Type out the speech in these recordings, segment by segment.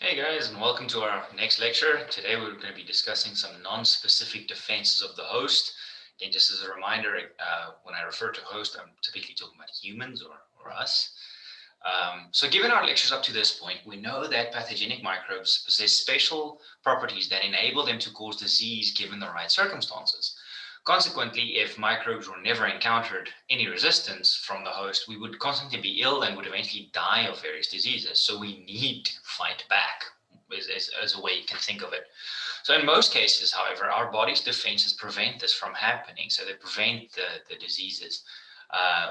Hey guys, and welcome to our next lecture. Today we're going to be discussing some non-specific defenses of the host. Again, just as a reminder, when I refer to host, I'm typically talking about humans or us. So given our lectures up to this point, we know that pathogenic microbes possess special properties that enable them to cause disease given the right circumstances. Consequently, if microbes were never encountered any resistance from the host, we would constantly be ill and would eventually die of various diseases. So we need to fight back, as a way you can think of it. So in most cases, however, our body's defenses prevent this from happening. So they prevent the diseases.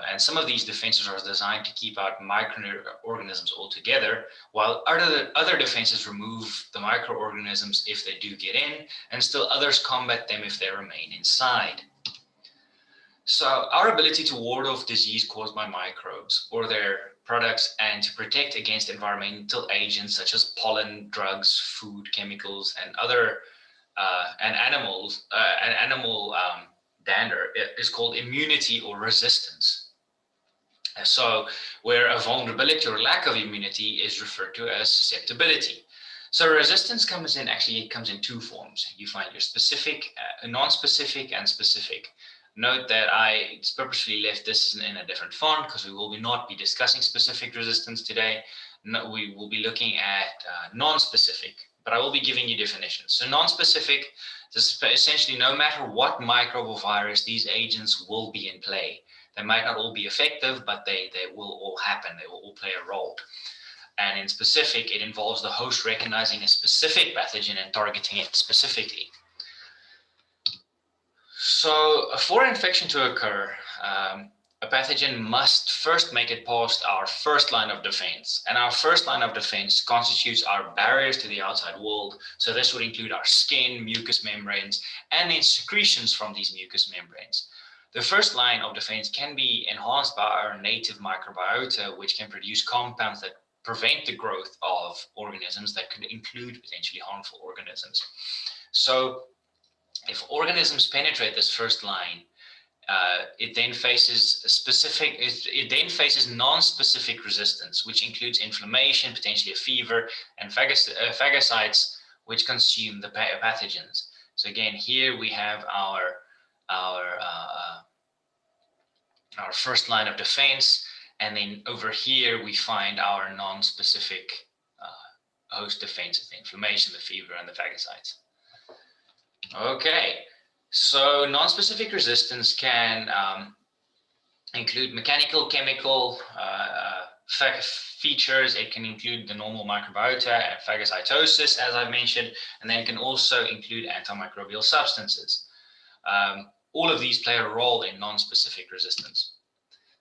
And some of these defenses are designed to keep out microorganisms altogether, while other defenses remove the microorganisms if they do get in, and still others combat them if they remain inside. So our ability to ward off disease caused by microbes or their products and to protect against environmental agents such as pollen, drugs, food, chemicals, and other animal dander is called immunity or resistance. So where a vulnerability or lack of immunity is referred to as susceptibility. So resistance comes in two forms. You find your specific, non-specific, and specific. Note that I purposely left this in a different font because we will not be discussing specific resistance today. No, we will be looking at non-specific, but I will be giving you definitions. So non-specific is essentially no matter what microbe or virus, these agents will be in play. They might not all be effective, but they will all happen. They will all play a role. And in specific, it involves the host recognizing a specific pathogen and targeting it specifically. So for infection to occur, a pathogen must first make it past our first line of defense. And our first line of defense constitutes our barriers to the outside world. So this would include our skin, mucous membranes, and then secretions from these mucous membranes. The first line of defense can be enhanced by our native microbiota, which can produce compounds that prevent the growth of organisms that could include potentially harmful organisms. So if organisms penetrate this first line, it then faces non-specific resistance, which includes inflammation, potentially a fever, and phagocytes, which consume the pathogens. So again, here we have our first line of defense, and then over here we find our non-specific host defenses: the inflammation, the fever, and the phagocytes. Okay, so non-specific resistance can include mechanical, chemical features. It can include the normal microbiota and phagocytosis, as I mentioned, and then it can also include antimicrobial substances. All of these play a role in non-specific resistance.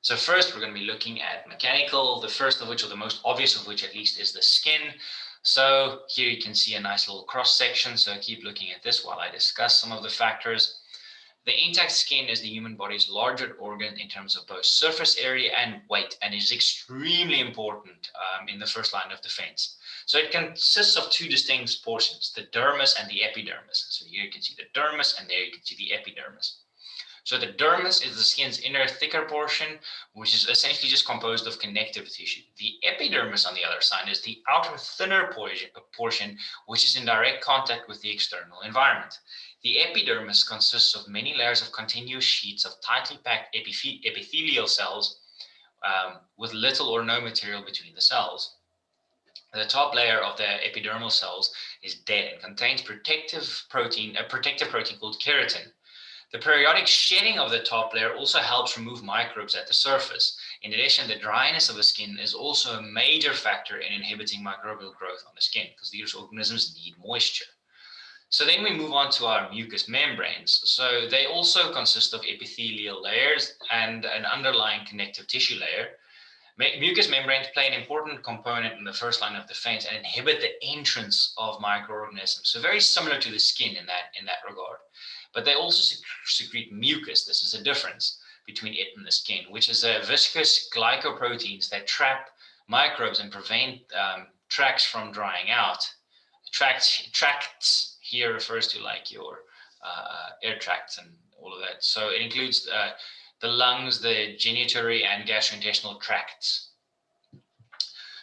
So first, we're going to be looking at mechanical, the first of which, or the most obvious of which at least, is the skin. So here you can see a nice little cross section. So keep looking at this while I discuss some of the factors. The intact skin is the human body's largest organ in terms of both surface area and weight, and is extremely important in the first line of defense. So it consists of two distinct portions, the dermis and the epidermis. So here you can see the dermis, and there you can see the epidermis. So the dermis is the skin's inner thicker portion, which is essentially just composed of connective tissue. The epidermis, on the other side, is the outer thinner portion, which is in direct contact with the external environment. The epidermis consists of many layers of continuous sheets of tightly packed epithelial cells with little or no material between the cells. The top layer of the epidermal cells is dead and contains a protective protein called keratin. The periodic shedding of the top layer also helps remove microbes at the surface. In addition, the dryness of the skin is also a major factor in inhibiting microbial growth on the skin, because these organisms need moisture. So then we move on to our mucous membranes. So they also consist of epithelial layers and an underlying connective tissue layer. Mucous membranes play an important component in the first line of defense and inhibit the entrance of microorganisms. So very similar to the skin in that regard. But they also secrete mucus. This is a difference between it and the skin, which is a viscous glycoproteins that trap microbes and prevent tracts from drying out. Tracts here refers to like your air tracts and all of that. So it includes the lungs, the genitoury, and gastrointestinal tracts.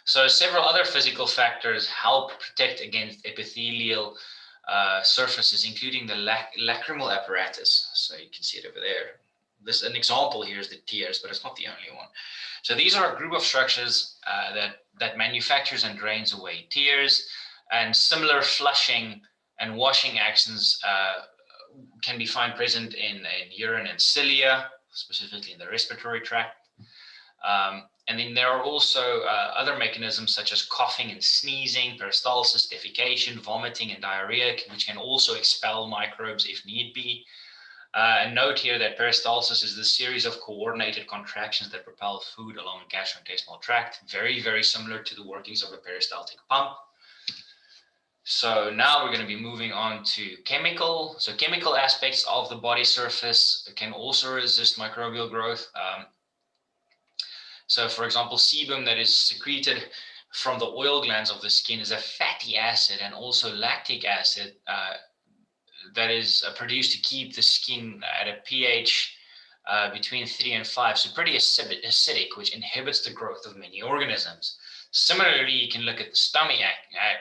So several other physical factors help protect against epithelial surfaces, including the lacrimal apparatus. So you can see it over there. This an example here is the tears, but it's not the only one. So these are a group of structures that manufactures and drains away tears, and similar flushing and washing actions can be found present in urine and cilia, specifically in the respiratory tract. And then there are also other mechanisms such as coughing and sneezing, peristalsis, defecation, vomiting, and diarrhea, which can also expel microbes if need be. And note here that peristalsis is the series of coordinated contractions that propel food along the gastrointestinal tract, very, very similar to the workings of a peristaltic pump. So now we're going to be moving on to chemical. So chemical aspects of the body surface can also resist microbial growth. So for example, sebum that is secreted from the oil glands of the skin is a fatty acid, and also lactic acid that is produced to keep the skin at a pH between 3 and 5, so pretty acidic, which inhibits the growth of many organisms. Similarly, you can look at the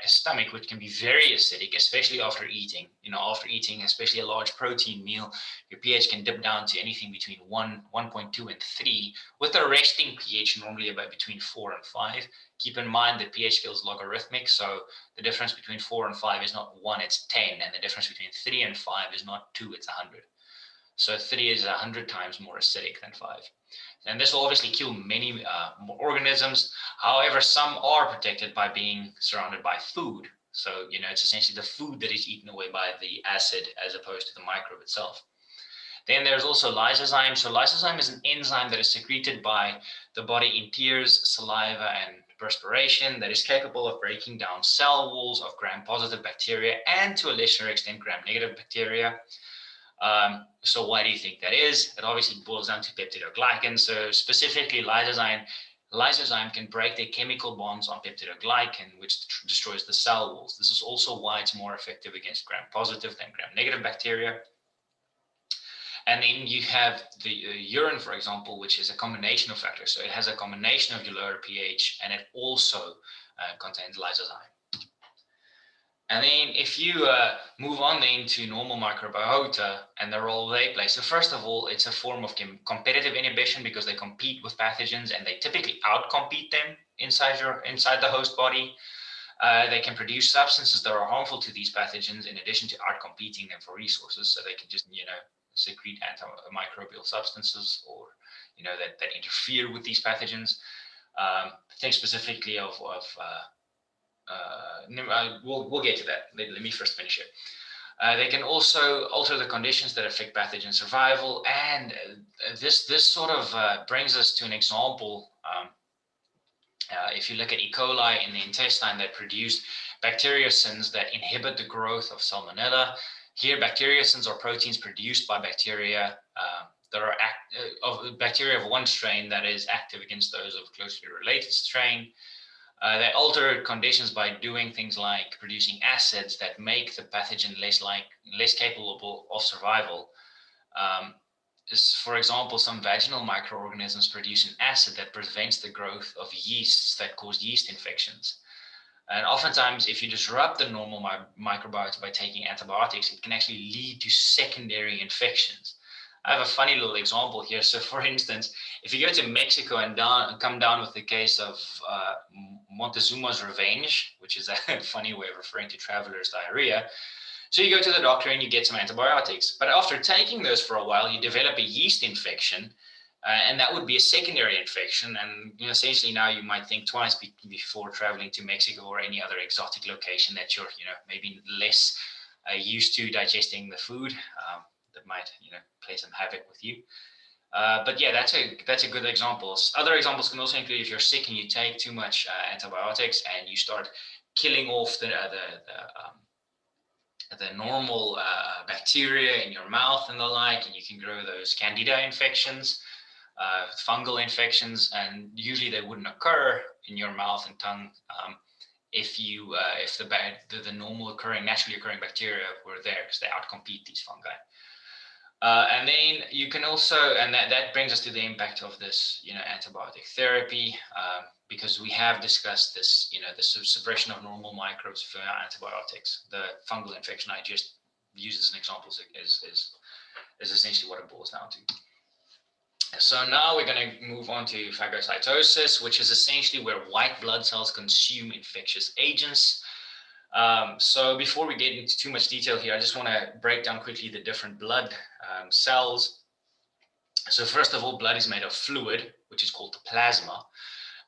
stomach, which can be very acidic, especially after eating. After eating, especially a large protein meal, your pH can dip down to anything between 1.2, and 3, with a resting pH normally about between 4 and 5. Keep in mind that pH scale is logarithmic, so the difference between 4 and 5 is not 1, it's 10, and the difference between 3 and 5 is not 2, it's 100. So 3 is 100 times more acidic than 5. And this will obviously kill many organisms. However, some are protected by being surrounded by food. So, it's essentially the food that is eaten away by the acid as opposed to the microbe itself. Then there's also lysozyme. So lysozyme is an enzyme that is secreted by the body in tears, saliva, and perspiration that is capable of breaking down cell walls of gram-positive bacteria and, to a lesser extent, gram-negative bacteria. So why do you think that is? It obviously boils down to peptidoglycan. So specifically lysozyme can break the chemical bonds on peptidoglycan, which destroys the cell walls. This is also why it's more effective against gram-positive than gram-negative bacteria. And then you have the urine, for example, which is a combination of factors. So it has a combination of your lower pH, and it also contains lysozyme. And then if you move on then to normal microbiota and the role they play. So first of all, it's a form of competitive inhibition because they compete with pathogens and they typically outcompete them inside the host body. They can produce substances that are harmful to these pathogens in addition to outcompeting them for resources. So they can just, secrete antimicrobial substances or, that interfere with these pathogens. Think specifically of we'll get to that. Let me first finish it. They can also alter the conditions that affect pathogen survival, and this sort of brings us to an example. If you look at E. coli in the intestine that produce bacteriocins that inhibit the growth of Salmonella. Here, bacteriocins are proteins produced by bacteria that are bacteria of one strain that is active against those of a closely related strain. They alter conditions by doing things like producing acids that make the pathogen less capable of survival. For example, some vaginal microorganisms produce an acid that prevents the growth of yeasts that cause yeast infections. And oftentimes, if you disrupt the normal microbiota by taking antibiotics, it can actually lead to secondary infections. I have a funny little example here. So for instance, if you go to Mexico and come down with the case of Montezuma's revenge, which is a funny way of referring to traveler's diarrhea. So you go to the doctor and you get some antibiotics. But after taking those for a while, you develop a yeast infection. And that would be a secondary infection. And essentially now you might think twice before traveling to Mexico or any other exotic location that you're maybe less used to digesting the food. That might play some havoc with you. But yeah, that's a good example. Other examples can also include if you're sick and you take too much antibiotics and you start killing off the normal bacteria in your mouth and the like, and you can grow those candida infections, fungal infections, and usually they wouldn't occur in your mouth and tongue if the normal naturally occurring bacteria were there, because they outcompete these fungi. And then you can also, and that brings us to the impact of this, antibiotic therapy, because we have discussed this, the suppression of normal microbes via antibiotics. The fungal infection I just used as an example is essentially what it boils down to. So now we're going to move on to phagocytosis, which is essentially where white blood cells consume infectious agents. So before we get into too much detail here, I just want to break down quickly the different blood cells. So first of all, blood is made of fluid, which is called the plasma,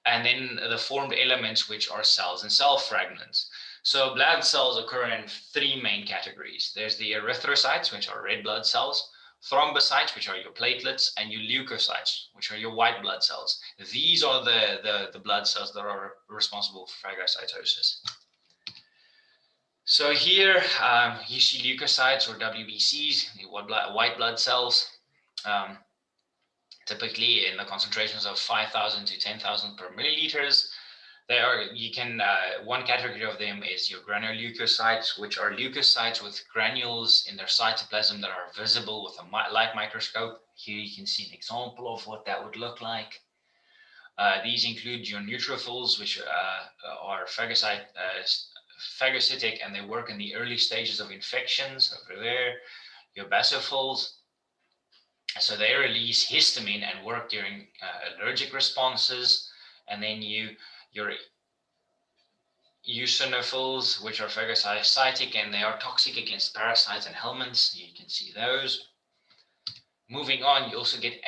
and then the formed elements, which are cells and cell fragments. So blood cells occur in three main categories. There's the erythrocytes, which are red blood cells, thrombocytes, which are your platelets, and your leukocytes, which are your white blood cells. These are the blood cells that are responsible for phagocytosis. So here you see leukocytes or WBCs, white blood cells, typically in the concentrations of 5,000 to 10,000 per milliliters. One category of them is your granuloleukocytes, which are leukocytes with granules in their cytoplasm that are visible with a light microscope. Here you can see an example of what that would look like. These include your neutrophils, which are phagocytic, and they work in the early stages of infections over there. Your basophils, so they release histamine and work during allergic responses. And then your eosinophils, which are phagocytic, and they are toxic against parasites and helminths. You can see those. Moving on, you also get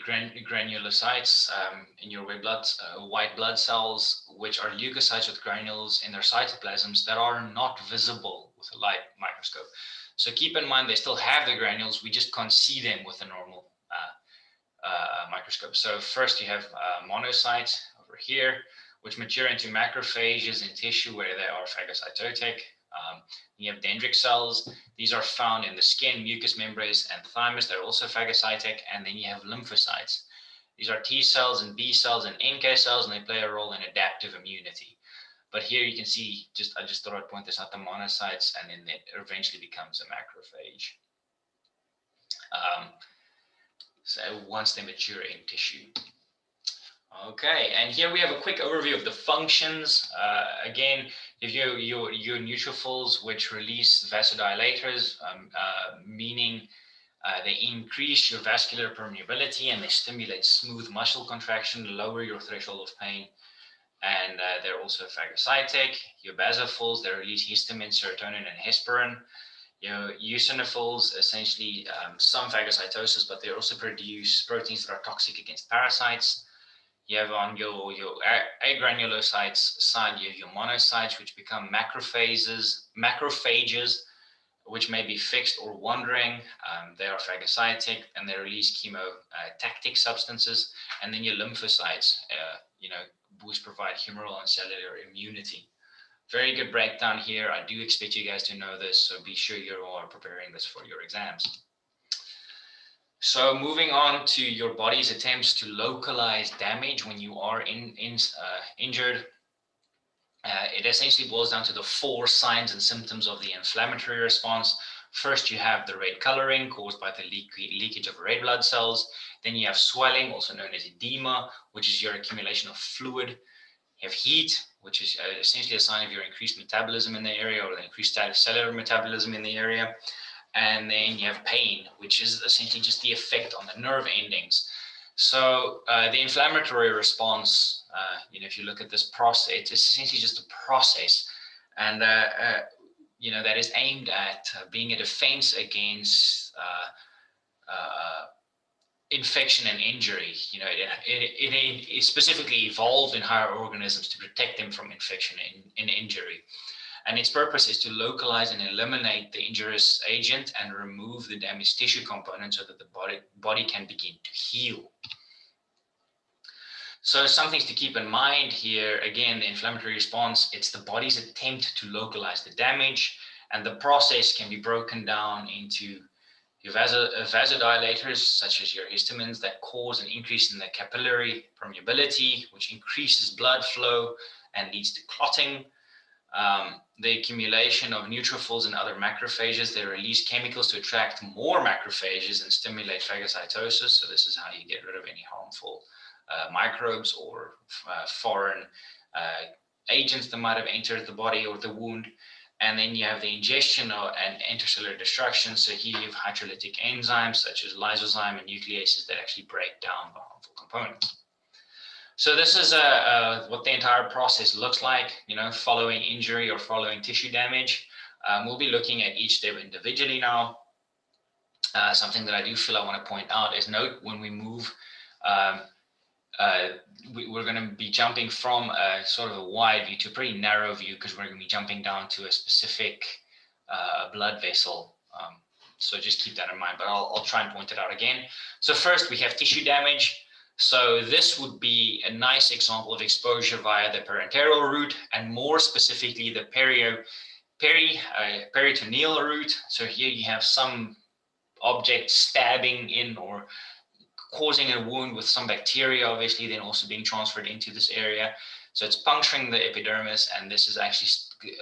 granulocytes in your white blood cells, which are leukocytes with granules in their cytoplasms that are not visible with a light microscope. So keep in mind, they still have the granules, we just can't see them with a normal microscope. So first you have monocytes over here, which mature into macrophages in tissue where they are phagocytotic. You have dendritic cells. These are found in the skin, mucous membranes, and thymus. They're also phagocytic. And then you have lymphocytes. These are T cells and B cells and NK cells, and they play a role in adaptive immunity. But here you can see, I just thought I'd point this out, the monocytes, and then it eventually becomes a macrophage. So once they mature in tissue. Okay, and here we have a quick overview of the functions. Again, if your neutrophils, which release vasodilators, meaning they increase your vascular permeability and they stimulate smooth muscle contraction, lower your threshold of pain, and they're also phagocytic. Your basophils, they release histamine, serotonin, and hesperin. Your eosinophils, essentially some phagocytosis, but they also produce proteins that are toxic against parasites. You have on your agranulocytes side, you have your monocytes, which become macrophages, which may be fixed or wandering. They are phagocytic and they release chemotactic substances. And then your lymphocytes, which provide humoral and cellular immunity. Very good breakdown here. I do expect you guys to know this, so be sure you are preparing this for your exams. So moving on to your body's attempts to localize damage when you are injured. It essentially boils down to the 4 signs and symptoms of the inflammatory response. First, you have the red coloring caused by the leakage of red blood cells. Then you have swelling, also known as edema, which is your accumulation of fluid. You have heat, which is essentially a sign of your increased metabolism in the area, or the increased cellular metabolism in the area. And then you have pain, which is essentially just the effect on the nerve endings. So the inflammatory response, if you look at this process, it's essentially just a process, and that is aimed at being a defense against infection and injury. It specifically evolved in higher organisms to protect them from infection and injury. And its purpose is to localize and eliminate the injurious agent and remove the damaged tissue component so that the body can begin to heal. So some things to keep in mind here. Again, the inflammatory response, it's the body's attempt to localize the damage, and the process can be broken down into your vasodilators, such as your histamines, that cause an increase in the capillary permeability, which increases blood flow and leads to clotting. The accumulation of neutrophils and other macrophages, they release chemicals to attract more macrophages and stimulate phagocytosis. So this is how you get rid of any harmful microbes or foreign agents that might have entered the body or the wound. And then you have the ingestion and intercellular destruction. So here you have hydrolytic enzymes such as lysozyme and nucleases that actually break down the harmful components. So this is what the entire process looks like, following injury or following tissue damage. We'll be looking at each step individually now. Something that I do feel I want to point out is note when we move, we're going to be jumping from a sort of a wide view to a pretty narrow view because we're going to be jumping down to a specific blood vessel. So just keep that in mind, but I'll try and point it out again. So first we have tissue damage. So this would be a nice example of exposure via the parenteral route, and more specifically the peritoneal route. So here you have some object stabbing in or causing a wound with some bacteria, obviously, then also being transferred into this area. So it's puncturing the epidermis, and this is actually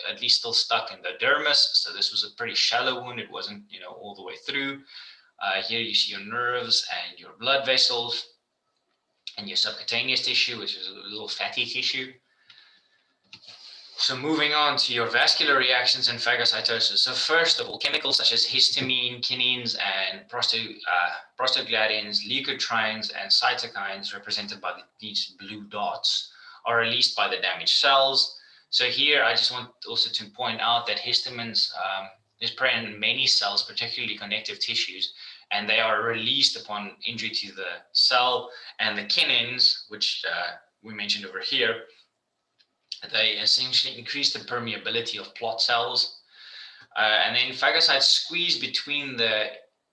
at least still stuck in the dermis. So this was a pretty shallow wound. It wasn't, all the way through. Here you see your nerves and your blood vessels and your subcutaneous tissue, which is a little fatty tissue. So moving on to your vascular reactions and phagocytosis. So first of all, chemicals such as histamine, kinins, and prostaglandins, leukotrienes, and cytokines, represented by these blue dots, are released by the damaged cells. So here I just want also to point out that histamines is present in many cells, particularly connective tissues, and they are released upon injury to the cell. And the kinins, which we mentioned over here, they essentially increase the permeability of plot cells. And then phagocytes squeeze between the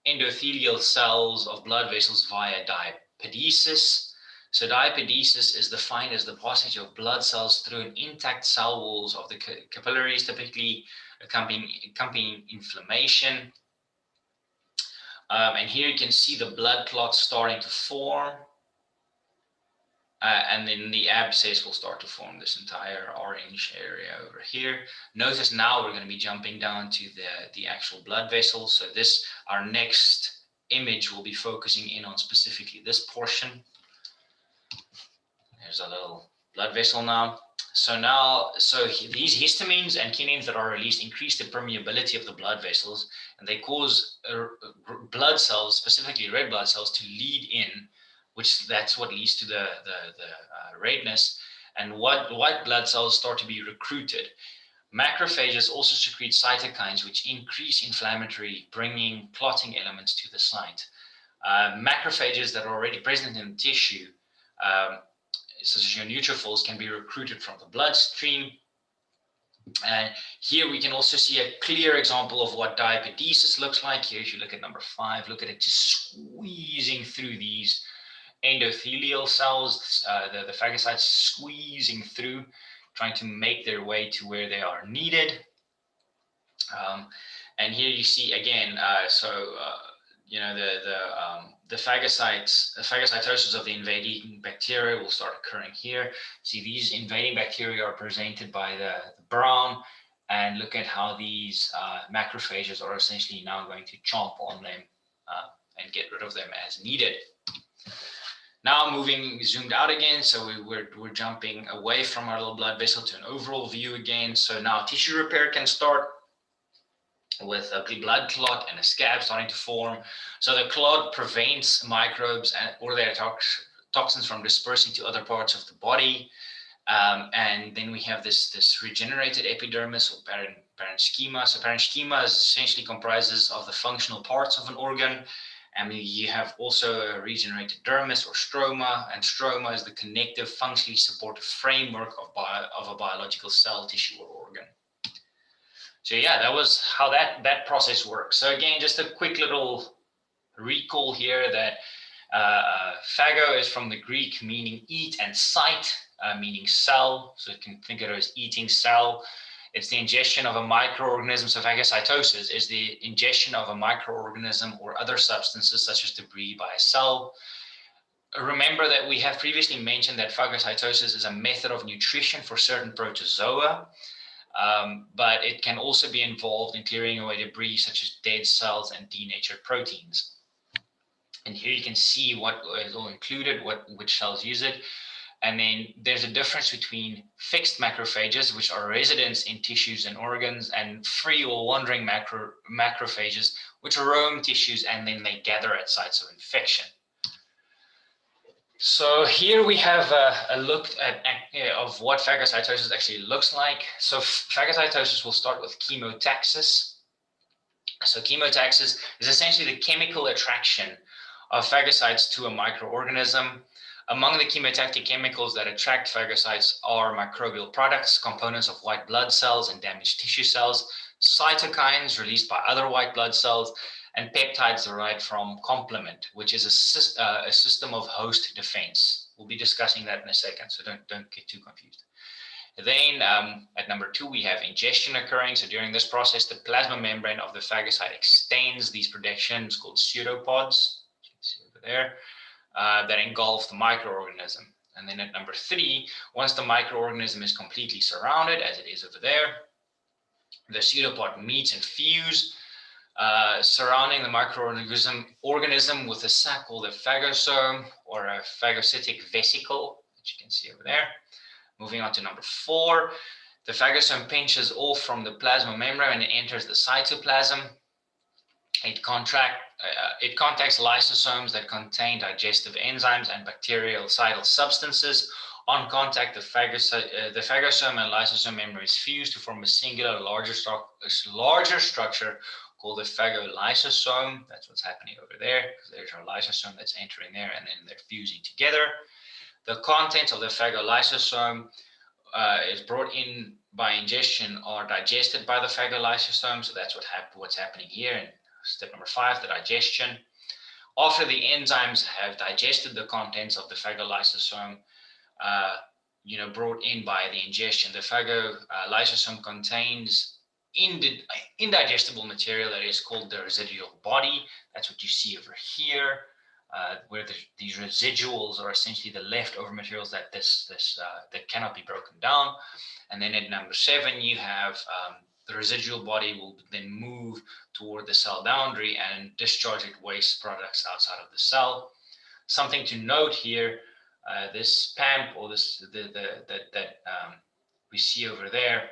endothelial cells of blood vessels via diapedesis. So diapedesis is defined as the passage of blood cells through an intact cell walls of the capillaries, typically accompanying inflammation. And here you can see the blood clots starting to form. And then the abscess will start to form, this entire orange area over here. Notice now we're going to be jumping down to the actual blood vessels. So our next image will be focusing in on specifically this portion. There's a little blood vessel now. So these histamines and kinins that are released increase the permeability of the blood vessels, and they cause blood cells, specifically red blood cells, to lead in, that's what leads to the redness, and white blood cells start to be recruited. Macrophages also secrete cytokines, which increase inflammatory, bringing clotting elements to the site. Macrophages that are already present in the tissue, such as your neutrophils, can be recruited from the bloodstream. And here we can also see a clear example of what diapedesis looks like. Here, if you look at number 5, look at it just squeezing through these endothelial cells, the phagocytes squeezing through, trying to make their way to where they are needed. And here you see again, the phagocytosis of the invading bacteria will start occurring here. See, these invading bacteria are presented by the brown, and look at how these macrophages are essentially now going to chomp on them and get rid of them as needed. Now moving zoomed out again, so we're jumping away from our little blood vessel to an overall view again. So now tissue repair can start with a blood clot and a scab starting to form. So the clot prevents microbes or their toxins from dispersing to other parts of the body. And then we have this regenerated epidermis or parenchyma. So parenchyma is essentially comprises of the functional parts of an organ. And you have also a regenerated dermis or stroma, and stroma is the connective, functionally supportive framework of a biological cell, tissue, or organ. So yeah, that was how that process works. So again, just a quick little recall here that phago is from the Greek meaning eat, and cyte meaning cell. So you can think of it as eating cell. It's the ingestion of a microorganism. So phagocytosis is the ingestion of a microorganism or other substances such as debris by a cell. Remember that we have previously mentioned that phagocytosis is a method of nutrition for certain protozoa, but it can also be involved in clearing away debris such as dead cells and denatured proteins. And here you can see what is all included, which cells use it. And then there's a difference between fixed macrophages, which are residents in tissues and organs, and free or wandering macrophages, which roam tissues and then they gather at sites of infection. So here we have a look at of what phagocytosis actually looks like. So phagocytosis will start with chemotaxis. So chemotaxis is essentially the chemical attraction of phagocytes to a microorganism. Among the chemotactic chemicals that attract phagocytes are microbial products, components of white blood cells and damaged tissue cells, cytokines released by other white blood cells, and peptides derived from complement, which is a system of host defense. We'll be discussing that in a second, so don't get too confused. Then at number 2, we have ingestion occurring. So during this process, the plasma membrane of the phagocyte extends these protections called pseudopods, you can see over there, that engulf the microorganism. And then at number 3, once the microorganism is completely surrounded, as it is over there, the pseudopod meets and fuse, surrounding the microorganism with a sac called a phagosome or a phagocytic vesicle, which you can see over there. Moving on to number 4, the phagosome pinches off from the plasma membrane and enters the cytoplasm. It contacts lysosomes that contain digestive enzymes and bactericidal substances. On contact, the phagosome and lysosome membranes fuse to form a singular larger structure called the phagolysosome. That's what's happening over there. There's our lysosome that's entering there, and then they're fusing together. The contents of the phagolysosome is brought in by ingestion are digested by the phagolysosome. So that's what's happening here in step number 5, the digestion. After the enzymes have digested the contents of the phagolysosome, brought in by the ingestion, the phagolysosome contains indigestible material that is called the residual body. That's what you see over here. Where these residuals are essentially the leftover materials that that cannot be broken down. And then at number 7, you have the residual body will then move toward the cell boundary and discharge its waste products outside of the cell. Something to note here, this PAMP or this that we see over there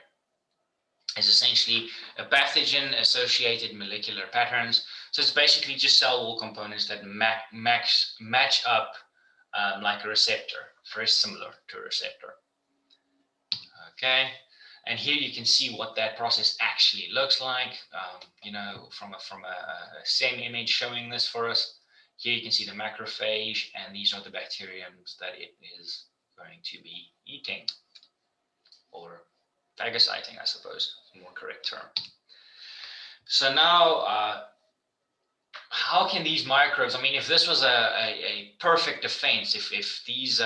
is essentially a pathogen-associated molecular patterns. So it's basically just cell wall components that match up like a receptor, very similar to a receptor. Okay, and here you can see what that process actually looks like. From a SEM image showing this for us. Here you can see the macrophage, and these are the bacteriums that it is going to be eating, or phagocyting, I suppose, is a more correct term. So now, how can these microbes, I mean, if this was a perfect defense, if these,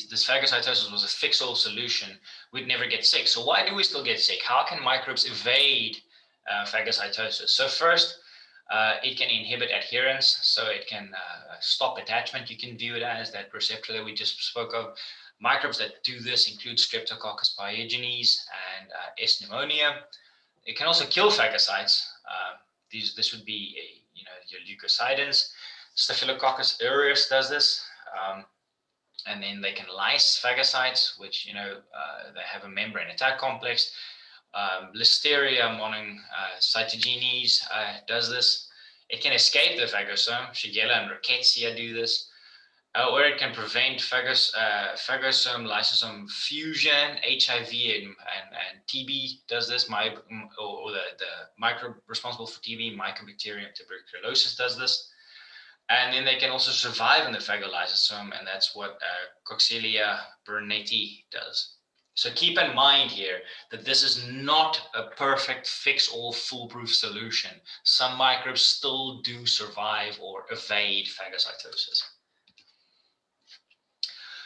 this phagocytosis was a fix-all solution, we'd never get sick. So why do we still get sick? How can microbes evade phagocytosis? So first, it can inhibit adherence, so it can stop attachment. You can view it as that receptor that we just spoke of. Microbes that do this include Streptococcus pyogenes and S. pneumonia. It can also kill phagocytes. This would be your leukocidins. Staphylococcus aureus does this, and then they can lyse phagocytes, which they have a membrane attack complex. Listeria monocytogenes does this. It can escape the phagosome. Shigella and Rickettsia do this. Or it can prevent phagosome lysosome fusion. HIV and TB does this. Or the microbe responsible for TB, Mycobacterium tuberculosis, does this. And then they can also survive in the phagolysosome, and that's what Coxiella burnetii does. So keep in mind here that this is not a perfect fix-all foolproof solution. Some microbes still do survive or evade phagocytosis.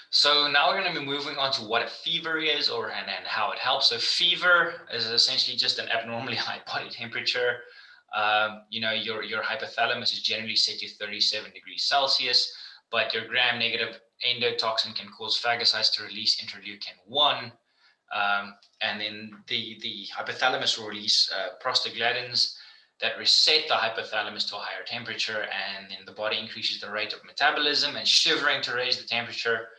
So now we're going to be moving on to what a fever is and how it helps. So fever is essentially just an abnormally high body temperature. Your hypothalamus is generally set to 37 degrees Celsius, but your gram-negative endotoxin can cause phagocytes to release interleukin-1, and then the hypothalamus will release prostaglandins that reset the hypothalamus to a higher temperature, and then the body increases the rate of metabolism and shivering to raise the temperature.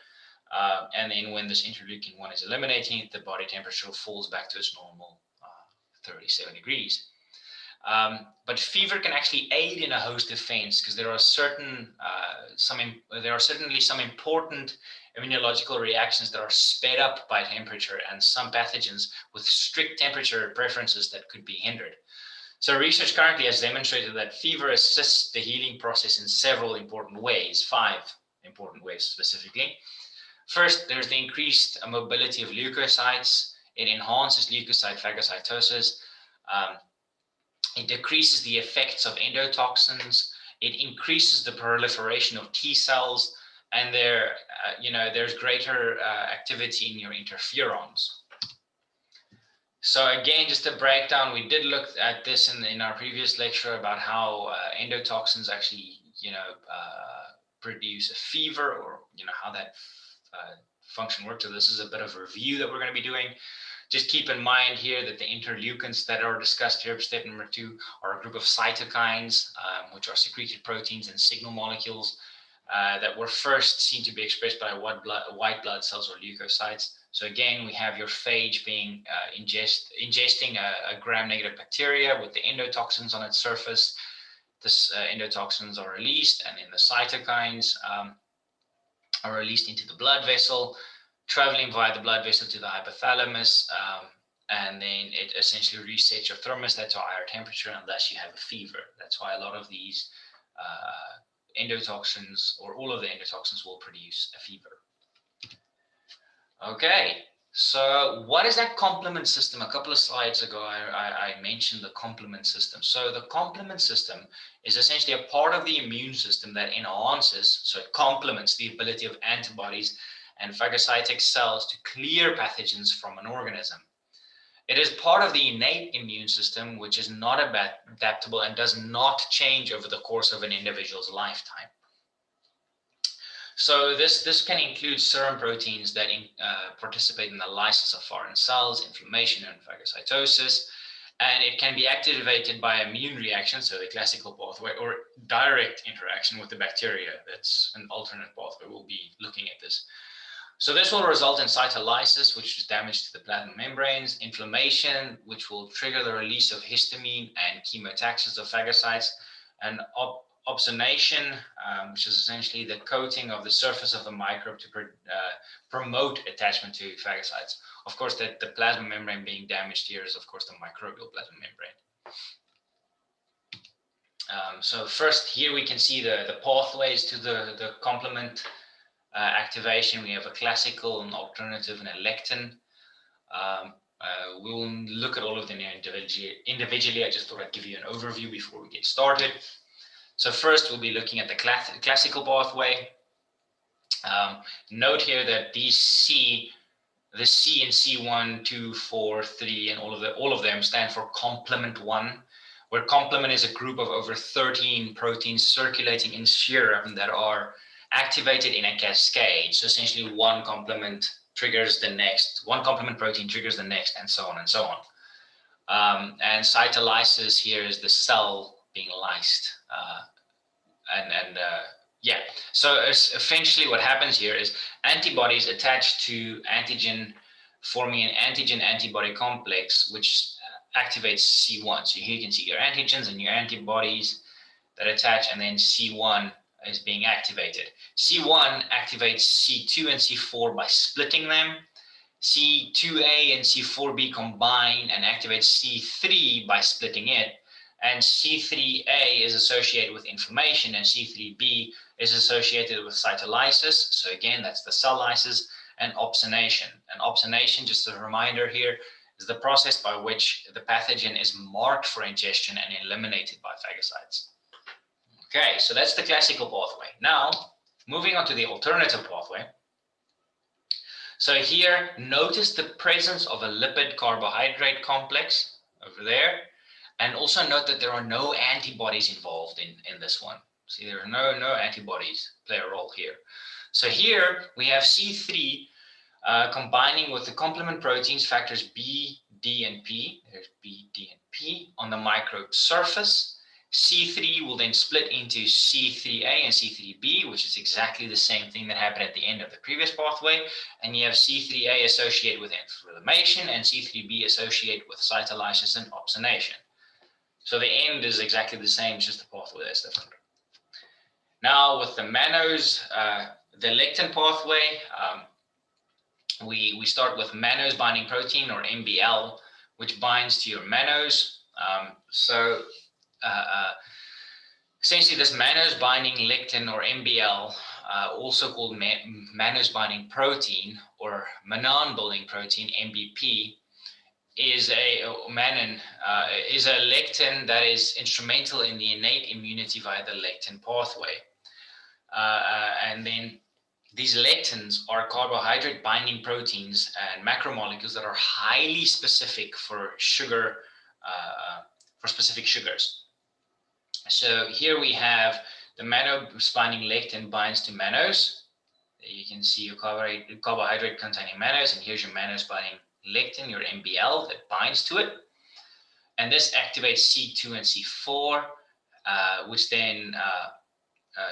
And then when this interleukin-1 is eliminated, the body temperature falls back to its normal 37 degrees. But fever can actually aid in a host defense, because there are certainly some important immunological reactions that are sped up by temperature, and some pathogens with strict temperature preferences that could be hindered. So research currently has demonstrated that fever assists the healing process in several important ways, 5 important ways specifically. First, there's the increased mobility of leukocytes. It enhances leukocyte phagocytosis. It decreases the effects of endotoxins. It increases the proliferation of T cells, and there's greater activity in your interferons. So again, just a breakdown, we did look at this in our previous lecture about how endotoxins actually, produce a fever, or how that function works. So this is a bit of a review that we're going to be doing. Just keep in mind here that the interleukins that are discussed here, step number 2, are a group of cytokines, which are secreted proteins and signal molecules that were first seen to be expressed by white blood cells or leukocytes. So again, we have your phage being ingesting a gram-negative bacteria with the endotoxins on its surface. This endotoxins are released, and then the cytokines are released into the blood vessel, traveling via the blood vessel to the hypothalamus, and then it essentially resets your thermostat to a higher temperature, and thus you have a fever. That's why a lot of these endotoxins, or all of the endotoxins, will produce a fever. Okay, so what is that complement system? A couple of slides ago, I mentioned the complement system. So the complement system is essentially a part of the immune system that enhances, so it complements the ability of antibodies and phagocytic cells to clear pathogens from an organism. It is part of the innate immune system, which is not adaptable and does not change over the course of an individual's lifetime. So this can include serum proteins that participate in the lysis of foreign cells, inflammation, and phagocytosis. And it can be activated by immune reaction, so the classical pathway, or direct interaction with the bacteria. That's an alternate pathway. We'll be looking at this. So this will result in cytolysis, which is damage to the plasma membranes, inflammation, which will trigger the release of histamine and chemotaxis of phagocytes, and opsonation, which is essentially the coating of the surface of the microbe to promote attachment to phagocytes. Of course, the plasma membrane being damaged here is, of course, the microbial plasma membrane. So first, here we can see the pathways to the complement activation. We have a classical, an alternative, and a lectin. We will look at all of them individually. I just thought I'd give you an overview before we get started. So first, we'll be looking at the classical pathway. Note here that the C and C1, 2, 4, 3, and all of them stand for complement 1, where complement is a group of over 13 proteins circulating in serum that are activated in a cascade. So essentially, one complement triggers the next, one complement protein triggers the next, and so on and so on. And cytolysis here is the cell being lysed. So essentially what happens here is antibodies attach to antigen, forming an antigen-antibody complex, which activates C1. So here you can see your antigens and your antibodies that attach, and then C1 is being activated. C1 activates C2 and C4 by splitting them. C2a and C4b combine and activate C3 by splitting it. And C3a is associated with inflammation, and C3b is associated with cytolysis. So again, that's the cell lysis, and opsonation. And opsonation, just a reminder here, is the process by which the pathogen is marked for ingestion and eliminated by phagocytes. Okay, so that's the classical pathway. Now, moving on to the alternative pathway. So here, notice the presence of a lipid carbohydrate complex over there. And also note that there are no antibodies involved in this one. See, there are no antibodies play a role here. So here we have C3 combining with the complement proteins factors B, D, and P. There's B, D, and P on the microbe surface. C3 will then split into C3A and C3B, which is exactly the same thing that happened at the end of the previous pathway. And you have C3A associated with inflammation and C3B associated with cytolysis and opsonation. So the end is exactly the same, it's just the pathway that's different. Now with the mannose, the lectin pathway, we start with mannose binding protein, or MBL, which binds to your mannose. Essentially, this mannose binding lectin, or MBL, also called mannose binding protein or mannan building protein, MBP, is a lectin that is instrumental in the innate immunity via the lectin pathway. And then these lectins are carbohydrate binding proteins and macromolecules that are highly specific for sugar, for specific sugars. So here we have the mannose binding lectin binds to mannose. You can see your carbohydrate containing mannose, and here's your mannose binding lectin, your MBL, that binds to it. And this activates C2 and C4, which then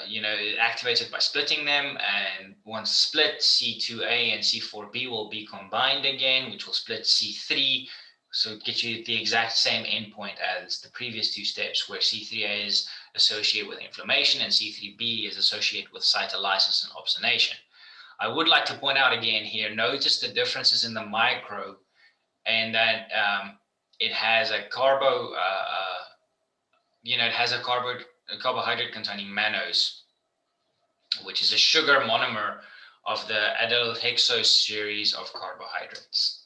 it activates it by splitting them, and once split, C2A and C4B will be combined again, which will split C3, so get you the exact same endpoint as the previous two steps, where C3A is associated with inflammation and C3B is associated with cytolysis and opsonation. I would like to point out again here, notice the differences in the microbe, and that it has a carbohydrate containing mannose, which is a sugar monomer of the adenyl hexose series of carbohydrates.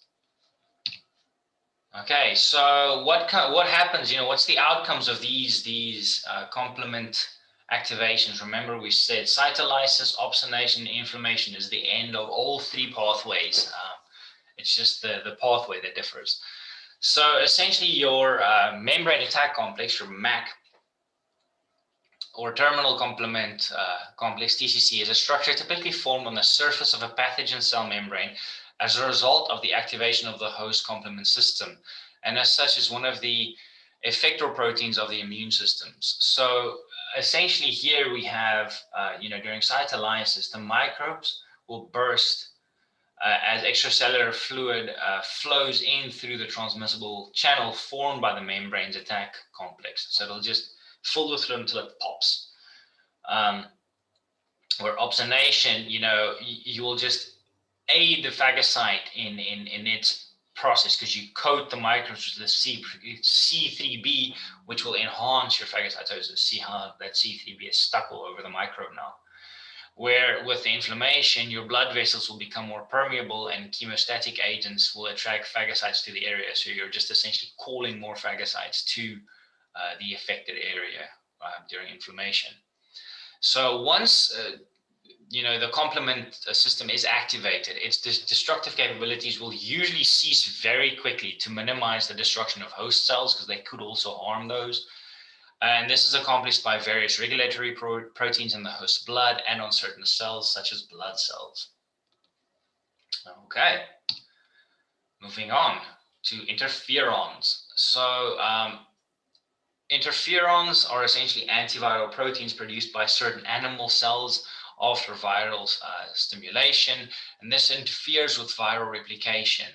Okay, so what happens? What's the outcomes of these complement activations? Remember, we said cytolysis, opsonation, inflammation is the end of all three pathways. It's just the pathway that differs. So essentially, your membrane attack complex, your MAC, or terminal complement complex, TCC, is a structure typically formed on the surface of a pathogen cell membrane as a result of the activation of the host complement system, and as such is one of the effector proteins of the immune systems. So essentially here we have, during cytolysis, the microbes will burst as extracellular fluid flows in through the transmissible channel formed by the membrane's attack complex. So it'll just fill the fluid until it pops. Where opsonation, you will just aid the phagocyte in its process, because you coat the microbes with the C3B, which will enhance your phagocytosis. See how that C3B is stuck all over the microbe now. Where with the inflammation, your blood vessels will become more permeable and chemostatic agents will attract phagocytes to the area. So you're just essentially calling more phagocytes to the affected area during inflammation. So once the complement system is activated, its destructive capabilities will usually cease very quickly to minimize the destruction of host cells, because they could also harm those. And this is accomplished by various regulatory proteins in the host blood and on certain cells, such as blood cells. Okay, moving on to interferons. So interferons are essentially antiviral proteins produced by certain animal cells after viral stimulation, and this interferes with viral replication.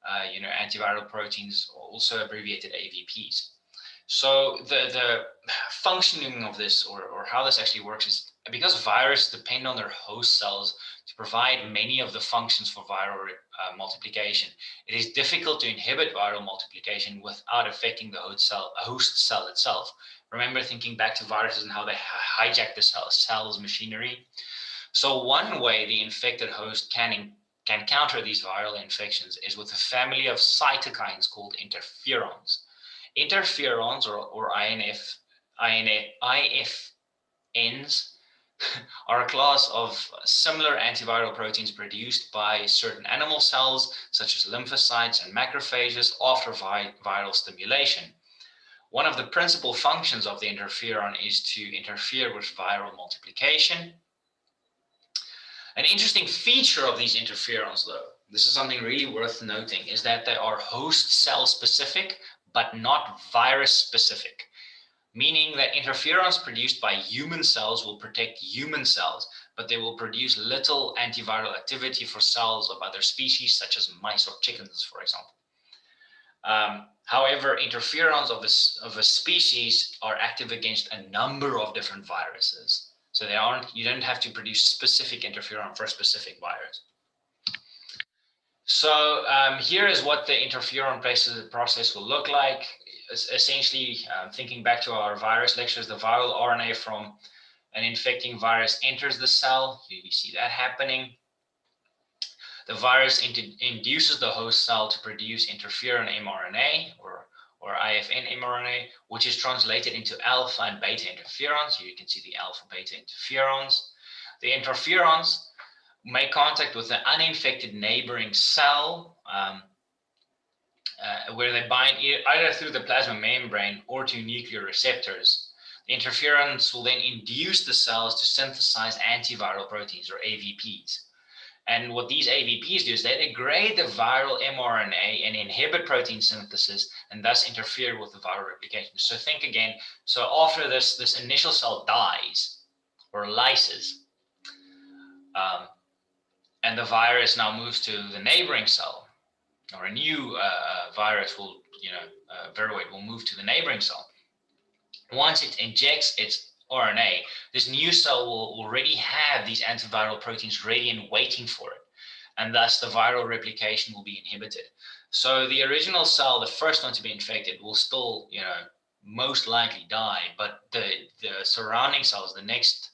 Antiviral proteins, also abbreviated AVPs. So the functioning of this, or how this actually works, is because viruses depend on their host cells to provide many of the functions for viral multiplication. It is difficult to inhibit viral multiplication without affecting the host cell itself. Remember thinking back to viruses and how they hijack the cell's machinery. So one way the infected host can counter these viral infections is with a family of cytokines called interferons. Interferons, or IFNs, are a class of similar antiviral proteins produced by certain animal cells, such as lymphocytes and macrophages, after viral stimulation. One of the principal functions of the interferon is to interfere with viral multiplication. An interesting feature of these interferons, though, this is something really worth noting, is that they are host cell specific, but not virus specific. Meaning that interferons produced by human cells will protect human cells, but they will produce little antiviral activity for cells of other species, such as mice or chickens, for example. However, interferons of a species are active against a number of different viruses. So you don't have to produce a specific interferon for a specific virus. So here is what the interferon process will look like. Essentially, thinking back to our virus lectures, the viral RNA from an infecting virus enters the cell. You see that happening. The virus induces the host cell to produce interferon mRNA or IFN mRNA, which is translated into alpha and beta interferons. Here you can see the alpha beta interferons. The interferons make contact with an uninfected neighboring cell where they bind either through the plasma membrane or to nuclear receptors. The interferons will then induce the cells to synthesize antiviral proteins, or AVPs. And what these AVPs do is they degrade the viral mRNA and inhibit protein synthesis and thus interfere with the viral replication. So think again, so after this initial cell dies or lyses, and the virus now moves to the neighboring cell, or a new virus will, viroid will move to the neighboring cell. Once it injects its RNA, this new cell will already have these antiviral proteins ready and waiting for it, and thus the viral replication will be inhibited. So the original cell, the first one to be infected, will still, most likely die, but the surrounding cells, the next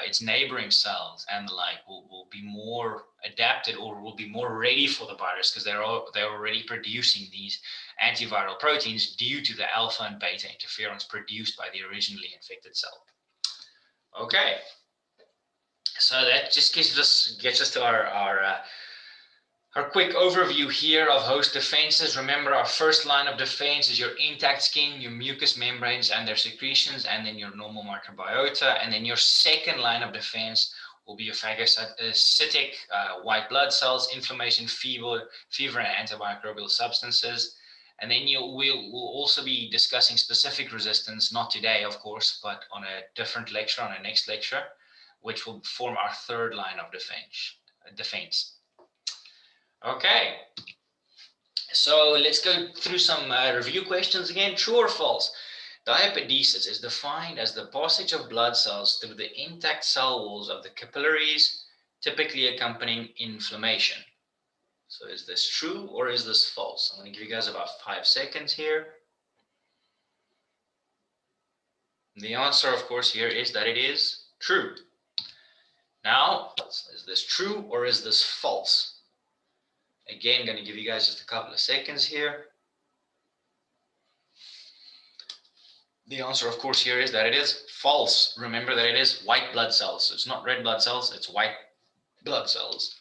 its neighboring cells and the like will be more adapted or will be more ready for the virus because they're already producing these antiviral proteins due to the alpha and beta interferons produced by the originally infected cell. Okay, so that just gets us to our quick overview here of host defenses. Remember, our first line of defense is your intact skin, your mucous membranes and their secretions, and then your normal microbiota. And then your second line of defense will be your phagocytic white blood cells, inflammation, fever, and antimicrobial substances. And then we'll also be discussing specific resistance, not today, of course, but on a different lecture, on a next lecture, which will form our third line of defense. Okay, so let's go through some review questions again. True or false? Diapedesis is defined as the passage of blood cells through the intact cell walls of the capillaries, typically accompanying inflammation. So is this true or is this false? I'm going to give you guys about 5 seconds here. The answer, of course, here is that it is true. Now, is this true or is this false? Again, going to give you guys just a couple of seconds here. The answer, of course, here is that it is false. Remember that it is white blood cells. So it's not red blood cells, it's white blood cells.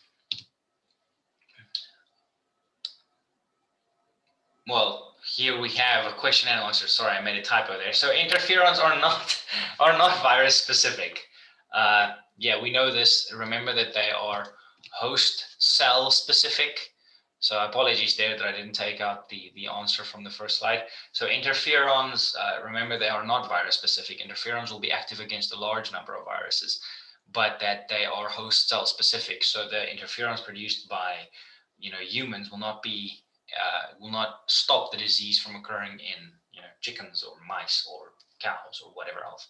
Well, here we have a question and answer. Sorry, I made a typo there. So interferons are not virus specific. Yeah, we know this. Remember that they are host cell specific. So apologies there that I didn't take out the answer from the first slide. So interferons, remember they are not virus specific. Interferons will be active against a large number of viruses, but that they are host cell specific. So the interferons produced by humans will not stop the disease from occurring in chickens or mice or cows or whatever else.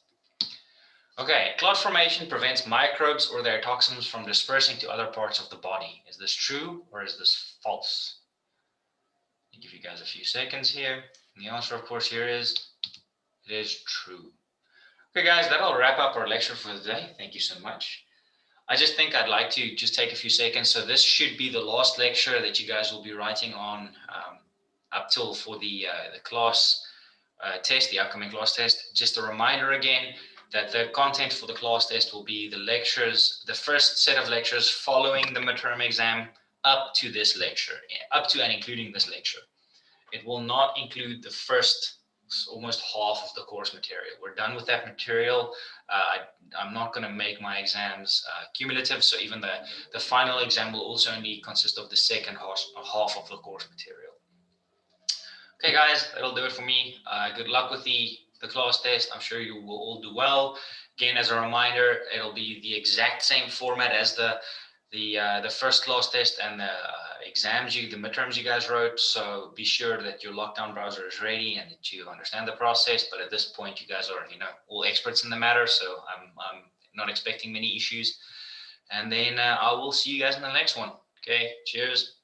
Okay, clot formation prevents microbes or their toxins from dispersing to other parts of the body. Is this true or is this false? I'll give you guys a few seconds here. And the answer, of course, here is it is true. Okay, guys, that'll wrap up our lecture for today. Thank you so much. I just think I'd like to just take a few seconds. So this should be the last lecture that you guys will be writing on up till for the class test, the upcoming class test. Just a reminder again, that the content for the class test will be the lectures, the first set of lectures following the midterm exam up to this lecture, up to and including this lecture. It will not include the first almost half of the course material. We're done with that material. I'm not going to make my exams cumulative, so even the final exam will also only consist of the second half of the course material. Okay, guys, that'll do it for me. Good luck with the class test. I'm sure you will all do well. Again, as a reminder, it'll be the exact same format as the first class test and the exams, the midterms you guys wrote. So be sure that your lockdown browser is ready and that you understand the process. But at this point, you guys are, all experts in the matter. So I'm not expecting many issues. And then I will see you guys in the next one. Okay, cheers.